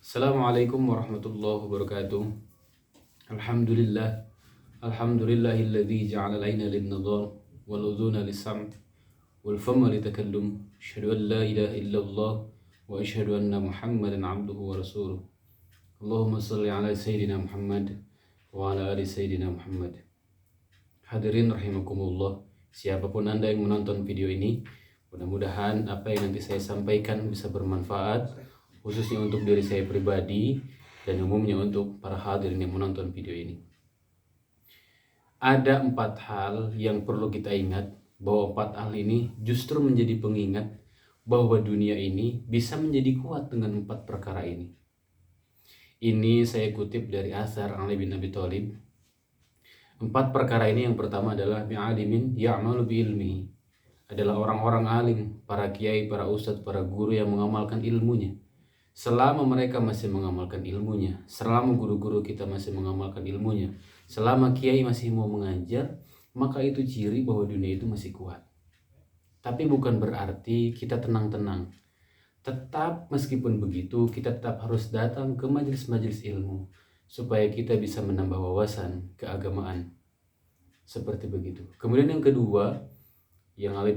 Assalamualaikum warahmatullahi wabarakatuh. Alhamdulillah. Alhamdulillahilladzi ja'ala laina lin-nadhar wal udhuna lis-sam' wal fama litakallum. Asyhadu an la ilaha illallah wa asyhadu anna Muhammadan 'abduhu wa rasuluh. Allahumma shalli ala sayyidina Muhammad wa ala ali sayyidina Muhammad. Hadirin rahimakumullah. Siapapun Anda yang menonton video ini, mudah-mudahan apa yang nanti saya sampaikan bisa bermanfaat, khususnya untuk diri saya pribadi dan umumnya untuk para hadirin yang menonton video ini. Ada 4 hal yang perlu kita ingat, bahwa 4 hal ini justru menjadi pengingat bahwa dunia ini bisa menjadi kuat dengan 4 perkara ini. Ini saya kutip dari Athar Ali bin Abi Thalib. 4 perkara ini, yang pertama adalah bi'alimin ya'malu bi'ilmihi, adalah orang-orang alim, para kiai, para ustadz, para guru yang mengamalkan ilmunya. Selama mereka masih mengamalkan ilmunya, selama guru-guru kita masih mengamalkan ilmunya, selama kiai masih mau mengajar, maka itu ciri bahwa dunia itu masih kuat. Tapi bukan berarti kita tenang-tenang. Tetap meskipun begitu, kita tetap harus datang ke majelis-majelis ilmu supaya kita bisa menambah wawasan keagamaan. Seperti begitu. Kemudian yang kedua, yang Ali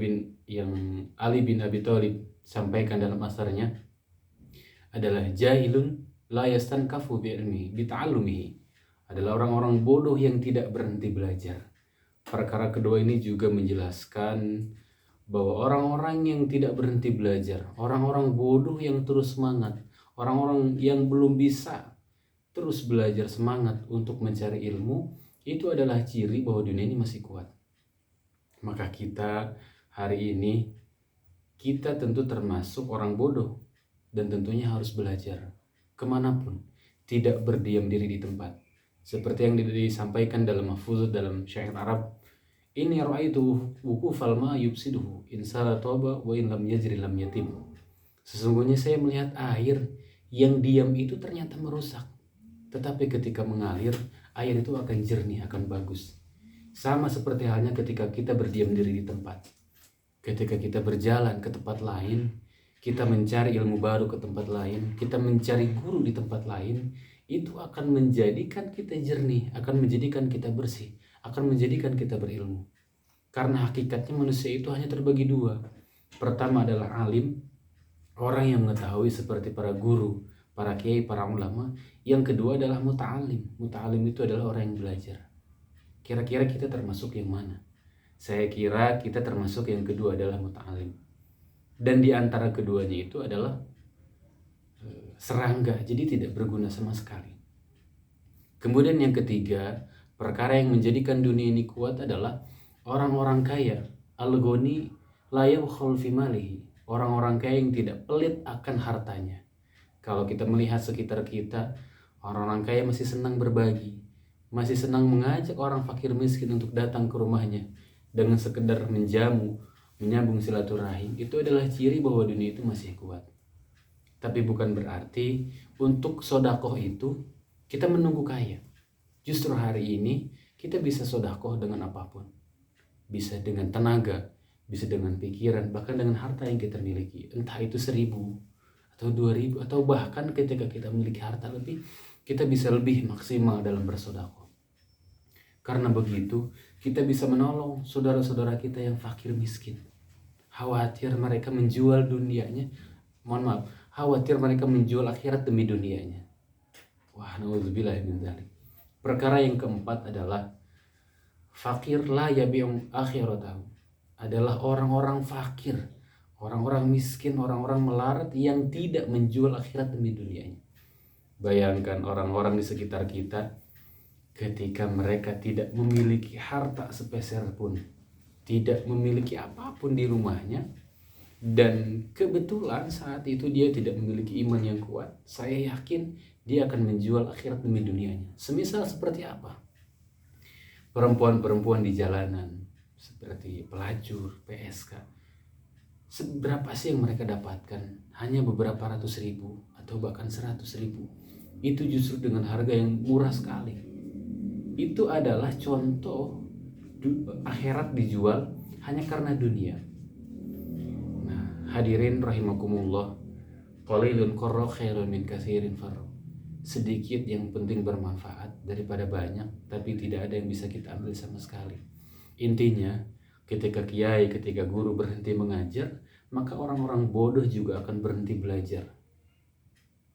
bin Abi Thalib sampaikan dalam asarnya adalah jahilun la yastankafu bi'ilmihi bita'allumihi, adalah orang-orang bodoh yang tidak berhenti belajar. Perkara kedua ini juga menjelaskan bahwa orang-orang yang tidak berhenti belajar, orang-orang bodoh yang terus semangat, orang-orang yang belum bisa terus belajar semangat untuk mencari ilmu, itu adalah ciri bahwa dunia ini masih kuat. Maka kita hari ini, kita tentu termasuk orang bodoh dan tentunya harus belajar kemanapun, tidak berdiam diri di tempat. Seperti yang disampaikan dalam mahfuz dalam syair Arab, ini ra'aitu wukufal ma yubsiduhu in sala toba wa in lam yajri lam yatim. Sesungguhnya saya melihat air yang diam itu ternyata merusak, tetapi ketika mengalir, air itu akan jernih, akan bagus. Sama seperti halnya ketika kita berdiam diri di tempat. Ketika kita berjalan ke tempat lain, kita mencari ilmu baru ke tempat lain, kita mencari guru di tempat lain, itu akan menjadikan kita jernih, akan menjadikan kita bersih, akan menjadikan kita berilmu. Karena hakikatnya manusia itu hanya terbagi 2. Pertama adalah alim, orang yang mengetahui seperti para guru, para kiai, para ulama. Yang kedua adalah muta'alim. Muta'alim itu adalah orang yang belajar. Kira-kira kita termasuk yang mana? Saya kira kita termasuk yang kedua, adalah muta'alim. Dan di antara keduanya itu adalah serangga, jadi tidak berguna sama sekali. Kemudian yang ketiga, perkara yang menjadikan dunia ini kuat adalah orang-orang kaya. Al-ghani la yabkhul fi malihi, orang-orang kaya yang tidak pelit akan hartanya. Kalau kita melihat sekitar kita, orang-orang kaya masih senang berbagi, masih senang mengajak orang fakir miskin untuk datang ke rumahnya dengan sekedar menjamu, menyambung silaturahim. Itu adalah ciri bahwa dunia itu masih kuat. Tapi bukan berarti untuk sodakoh itu kita menunggu kaya. Justru hari ini kita bisa sodakoh dengan apapun. Bisa dengan tenaga, bisa dengan pikiran, bahkan dengan harta yang kita miliki. Entah itu 1.000 atau 2.000, atau bahkan ketika kita memiliki harta lebih, kita bisa lebih maksimal dalam bersodakoh. Karena begitu, kita bisa menolong saudara-saudara kita yang fakir miskin. Khawatir mereka menjual dunianya, khawatir mereka menjual akhirat demi dunianya. Wah, na'udzubillah min dzalik. Perkara yang keempat adalah fakir la yabi'u akhiratahu, adalah orang-orang fakir, orang-orang miskin, orang-orang melarat yang tidak menjual akhirat demi dunianya. Bayangkan orang-orang di sekitar kita, ketika mereka tidak memiliki harta sepeser pun, tidak memiliki apapun di rumahnya, dan kebetulan saat itu dia tidak memiliki iman yang kuat, saya yakin dia akan menjual akhirat demi dunianya. Semisal seperti apa? Perempuan-perempuan di jalanan, seperti pelacur, PSK. Seberapa sih yang mereka dapatkan? Hanya beberapa ratus ribu atau bahkan 100.000. Itu justru dengan harga yang murah sekali. Itu adalah contoh akhirat dijual hanya karena dunia. Nah, hadirin rahimakumullah, Qalilun qarra khairun min katsirin farra. Sedikit yang penting bermanfaat daripada banyak tapi tidak ada yang bisa kita ambil sama sekali. Intinya, ketika kiai, ketika guru berhenti mengajar, maka orang-orang bodoh juga akan berhenti belajar.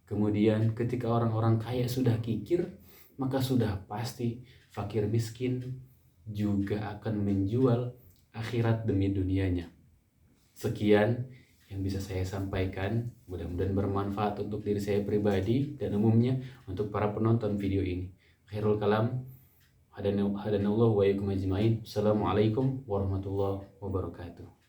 Kemudian ketika orang-orang kaya sudah kikir, maka sudah pasti fakir miskin juga akan menjual akhirat demi dunianya. Sekian yang bisa saya sampaikan, mudah-mudahan bermanfaat untuk diri saya pribadi dan umumnya untuk para penonton video ini. Khairul kalam, hadanallahu wa iyyakum ajmain. Assalamualaikum warahmatullahi wabarakatuh.